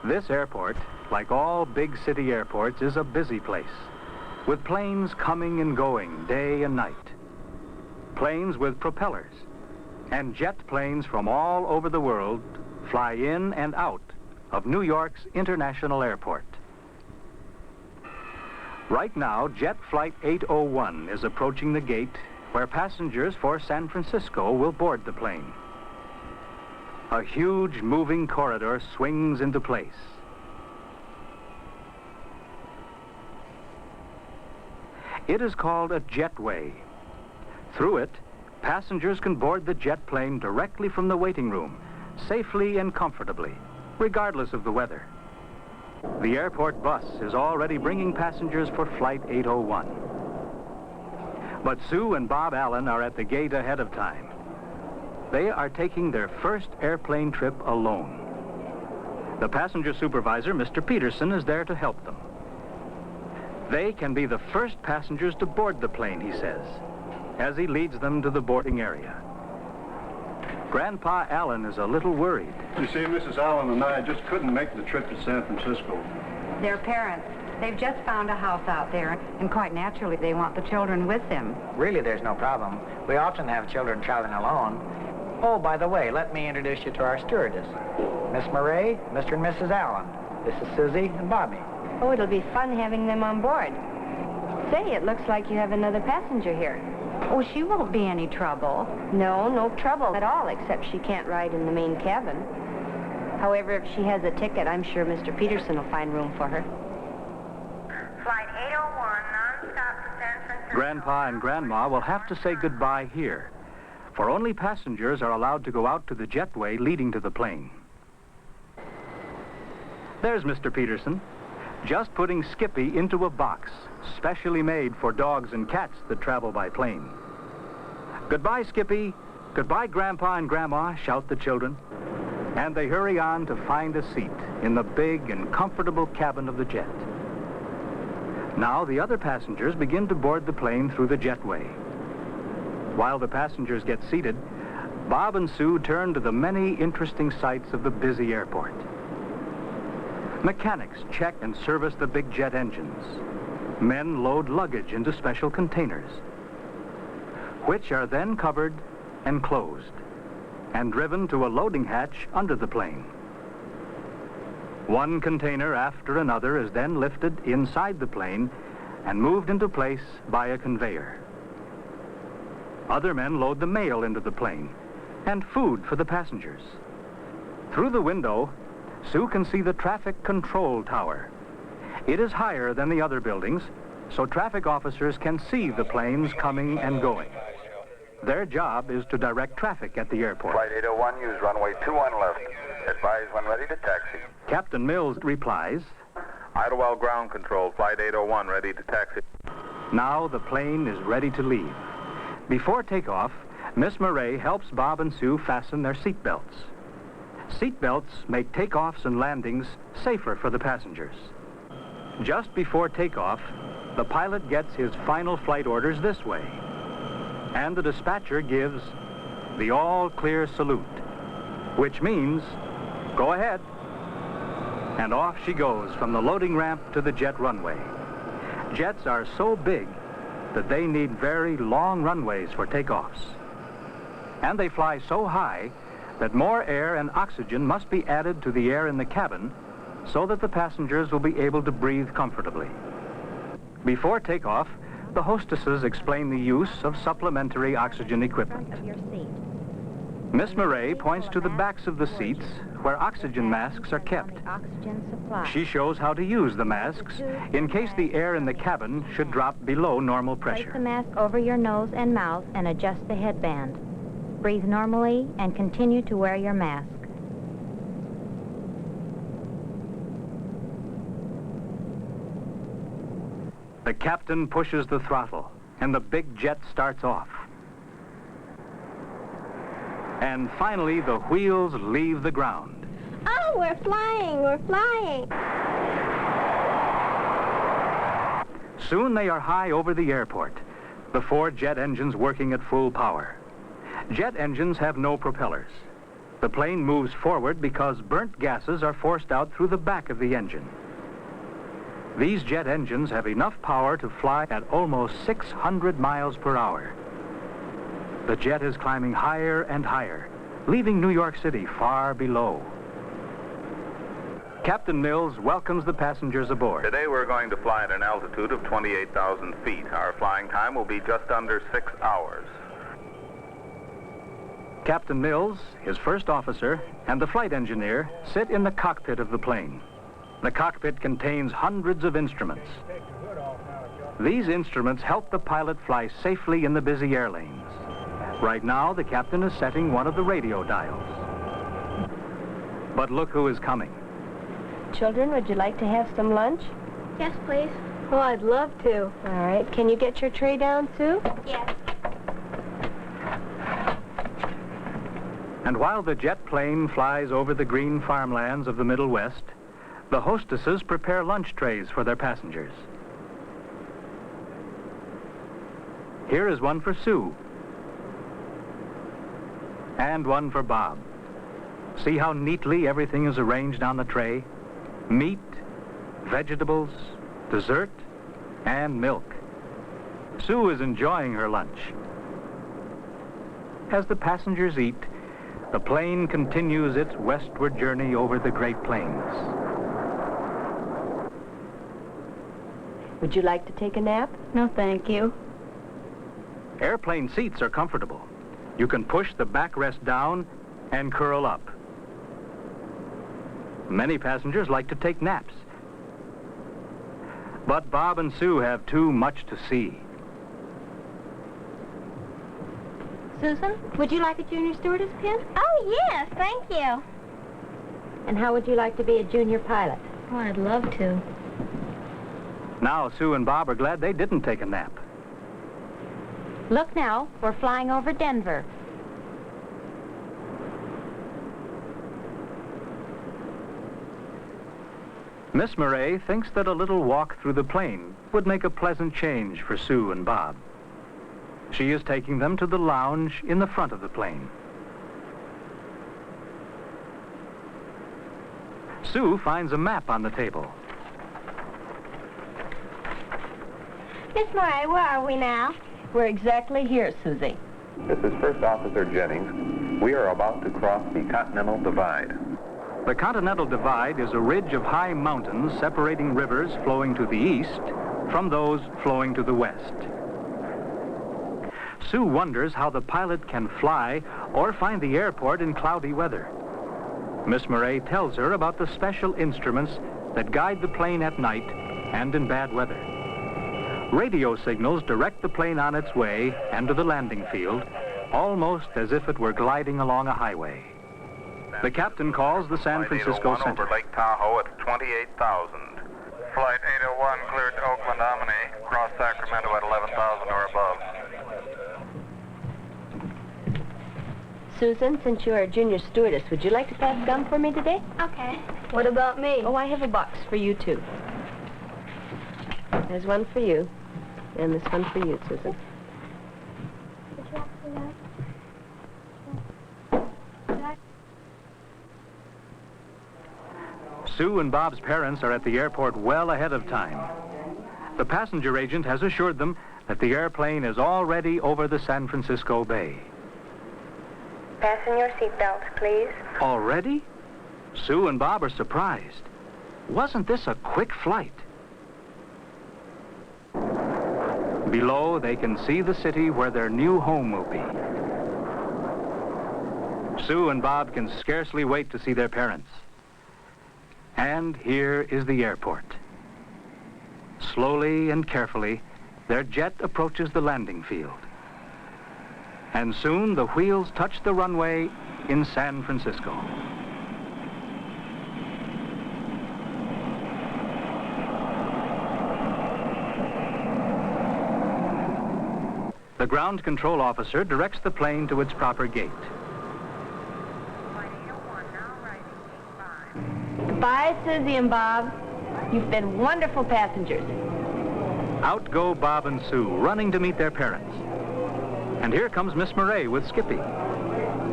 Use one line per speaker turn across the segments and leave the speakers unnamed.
This airport, like all big city airports, is a busy place, with planes coming and going day and night. Planes with propellers, and jet planes from all over the world fly in and out of New York's International Airport. Right now, Jet Flight 801 is approaching the gate where passengers for San Francisco will board the plane. A huge moving corridor swings into place. It is called a jetway. Through it, passengers can board the jet plane directly from the waiting room, safely and comfortably, regardless of the weather. The airport bus is already bringing passengers for Flight 801. But Sue and Bob Allen are at the gate ahead of time. They are taking their first airplane trip alone. The passenger supervisor, Mr. Peterson, is there to help them. They can be the first passengers to board the plane, he says, as he leads them to the boarding area. Grandpa Allen is a little worried.
You see, Mrs. Allen and I just couldn't make the trip to San Francisco.
Their parents, they've just found a house out there, and quite naturally they want the children with them.
Really, there's no problem. We often have children traveling alone. Oh, by the way, let me introduce you to our stewardess. Miss Murray, Mr. and Mrs. Allen. This is Susie and Bobby.
Oh, it'll be fun having them on board. Say, it looks like you have another passenger here. Oh, she won't be any trouble. No, no trouble at all, except she can't ride in the main cabin. However, if she has a ticket, I'm sure Mr. Peterson will find room for her.
Flight 801, non-stop to San Francisco.
Grandpa and Grandma will have to say goodbye here, for only passengers are allowed to go out to the jetway leading to the plane. There's Mr. Peterson, just putting Skippy into a box, specially made for dogs and cats that travel by plane. Goodbye, Skippy. Goodbye, Grandpa and Grandma, shout the children. And they hurry on to find a seat in the big and comfortable cabin of the jet. Now the other passengers begin to board the plane through the jetway. While the passengers get seated, Bob and Sue turn to the many interesting sights of the busy airport. Mechanics check and service the big jet engines. Men load luggage into special containers, which are then covered and closed and driven to a loading hatch under the plane. One container after another is then lifted inside the plane and moved into place by a conveyor. Other men load the mail into the plane and food for the passengers. Through the window, Sue can see the traffic control tower. It is higher than the other buildings, so traffic officers can see the planes coming and going. Their job is to direct traffic at the airport.
Flight 801, use runway 21 left. Advise when ready to taxi.
Captain Mills replies,
Idlewild ground control, flight 801, ready to taxi.
Now the plane is ready to leave. Before takeoff, Miss Murray helps Bob and Sue fasten their seat belts. Seat belts make takeoffs and landings safer for the passengers. Just before takeoff, the pilot gets his final flight orders this way, and the dispatcher gives the all-clear salute, which means, go ahead. And off she goes from the loading ramp to the jet runway. Jets are so big that they need very long runways for takeoffs. And they fly so high that more air and oxygen must be added to the air in the cabin so that the passengers will be able to breathe comfortably. Before takeoff, the hostesses explain the use of supplementary oxygen equipment. Miss Murray points to the backs of the seats where oxygen masks are kept. She shows how to use the masks in case the air in the cabin should drop below normal pressure.
Place the mask over your nose and mouth and adjust the headband. Breathe normally and continue to wear your mask.
The captain pushes the throttle, and the big jet starts off. And finally, the wheels leave the ground.
Oh, we're flying! We're flying!
Soon they are high over the airport, the 4 jet engines working at full power. Jet engines have no propellers. The plane moves forward because burnt gases are forced out through the back of the engine. These jet engines have enough power to fly at almost 600 miles per hour. The jet is climbing higher and higher, leaving New York City far below. Captain Mills welcomes the passengers aboard.
Today we're going to fly at an altitude of 28,000 feet. Our flying time will be just under 6 hours.
Captain Mills, his first officer, and the flight engineer sit in the cockpit of the plane. The cockpit contains hundreds of instruments. These instruments help the pilot fly safely in the busy air lanes. Right now, the captain is setting one of the radio dials. But look who is coming.
Children, would you like to have some lunch?
Yes, please.
Oh, I'd love to. All right. Can you get your tray down, Sue?
Yes.
And while the jet plane flies over the green farmlands of the Middle West, the hostesses prepare lunch trays for their passengers. Here is one for Sue. And one for Bob. See how neatly everything is arranged on the tray? Meat, vegetables, dessert, and milk. Sue is enjoying her lunch. As the passengers eat, the plane continues its westward journey over the Great Plains.
Would you like to take a nap?
No, thank you.
Airplane seats are comfortable. You can push the backrest down and curl up. Many passengers like to take naps. But Bob and Sue have too much to see.
Susan, would you like a junior stewardess pin? Oh, yes, thank you.
And how would you like to be a junior pilot?
Oh, I'd love to.
Now Sue and Bob are glad they didn't take a nap.
Look now, we're flying over Denver.
Miss Murray thinks that a little walk through the plane would make a pleasant change for Sue and Bob. She is taking them to the lounge in the front of the plane. Sue finds a map on the table.
Miss Murray, where are we now?
We're exactly here, Susie.
This is First Officer Jennings. We are about to cross the Continental Divide.
The Continental Divide is a ridge of high mountains separating rivers flowing to the east from those flowing to the west. Sue wonders how the pilot can fly or find the airport in cloudy weather. Miss Murray tells her about the special instruments that guide the plane at night and in bad weather. Radio signals direct the plane on its way and to the landing field, almost as if it were gliding along a highway. The captain calls the San Francisco Center.
Over Lake Tahoe at 28,000. Flight 801 cleared to Oakland Omni. Cross Sacramento at 11,000 or above.
Susan, since you are a junior stewardess, would you like to pass gum for me today?
Okay. What about me?
Oh, I have a box for you, too. There's one for you, and this one for you, Susan.
Sue and Bob's parents are at the airport well ahead of time. The passenger agent has assured them that the airplane is already over the San Francisco Bay.
Fasten your seatbelts, please.
Already? Sue and Bob are surprised. Wasn't this a quick flight? Below, they can see the city where their new home will be. Sue and Bob can scarcely wait to see their parents. And here is the airport. Slowly and carefully, their jet approaches the landing field. And soon the wheels touch the runway in San Francisco. The ground control officer directs the plane to its proper gate.
Flight 801 now rising, gate 5.
Bye, Susie and Bob. You've been wonderful passengers.
Out go Bob and Sue, running to meet their parents. And here comes Miss Murray with Skippy.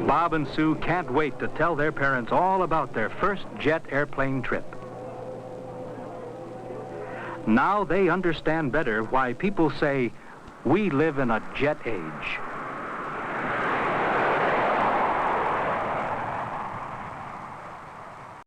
Bob and Sue can't wait to tell their parents all about their first jet airplane trip. Now they understand better why people say, we live in a jet age.